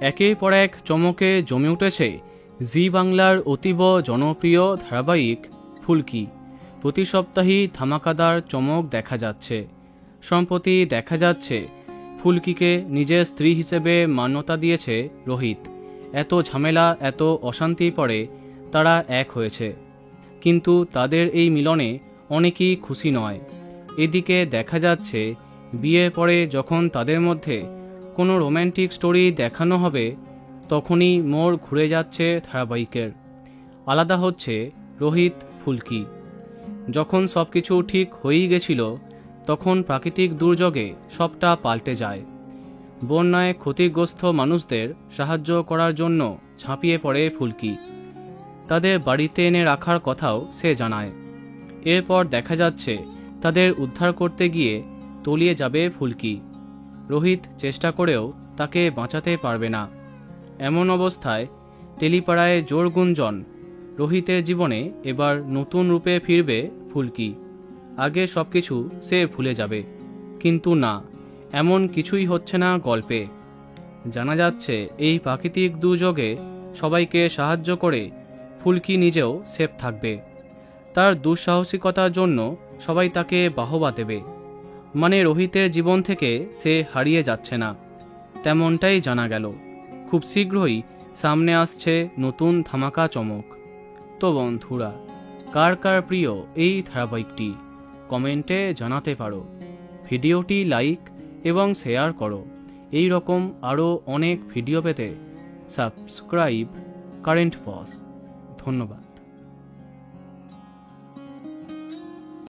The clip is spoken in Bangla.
একের পর এক চমকে জমে উঠেছে জি বাংলার অতীব জনপ্রিয় ধারাবাহিক ফুলকি। প্রতি সপ্তাহেই ধামাকাদার চমক দেখা যাচ্ছে। সম্প্রতি দেখা যাচ্ছে ফুলকিকে নিজের স্ত্রী হিসেবে মান্যতা দিয়েছে রোহিত। এত ঝামেলা, এত অশান্তির পরে তারা এক হয়েছে, কিন্তু তাদের এই মিলনে অনেকেই খুশি নয়। এদিকে দেখা যাচ্ছে বিয়ের পরে যখন তাদের মধ্যে কোনো রোম্যান্টিক স্টোরি দেখানো হবে, তখনই মোড় ঘুরে যাচ্ছে ধারাবাহিকের। আলাদা হচ্ছে রোহিত ফুলকি। যখন সব কিছু ঠিক হয়েই গেছিল, তখন প্রাকৃতিক দুর্যোগে সবটা পাল্টে যায়। বন্যায় ক্ষতিগ্রস্ত মানুষদের সাহায্য করার জন্য ঝাঁপিয়ে পড়ে ফুলকি। তাদের বাড়িতে এনে রাখার কথাও সে জানায়। এরপর দেখা যাচ্ছে তাদের উদ্ধার করতে গিয়ে তলিয়ে যাবে ফুলকি। রোহিত চেষ্টা করেও তাকে বাঁচাতে পারবে না। এমন অবস্থায় টেলিপাড়ায় জোর গুঞ্জন, রোহিতের জীবনে এবার নতুন রূপে ফিরবে ফুলকি। আগে সবকিছু সে ভুলে যাবে, কিন্তু না, এমন কিছুই হচ্ছে না গল্পে। জানা যাচ্ছে এই প্রাকৃতিক দুর্যোগে সবাইকে সাহায্য করে ফুলকি নিজেও সেফ থাকবে। তার দুঃসাহসিকতার জন্য সবাই তাকে বাহবা দেবে। মানে রোহিতের জীবন থেকে সে হারিয়ে যাচ্ছে না, তেমনটাই জানা গেল। খুব শীঘ্রই সামনে আসছে নতুন ধামাকা চমক। তো বন্ধুরা, কার কার প্রিয় এই ধারাবাহিকটি কমেন্টে জানাতে পারো। ভিডিওটি লাইক এবং শেয়ার করো। এই রকম আরও অনেক ভিডিও পেতে সাবস্ক্রাইব কারেন্ট পজ। ধন্যবাদ।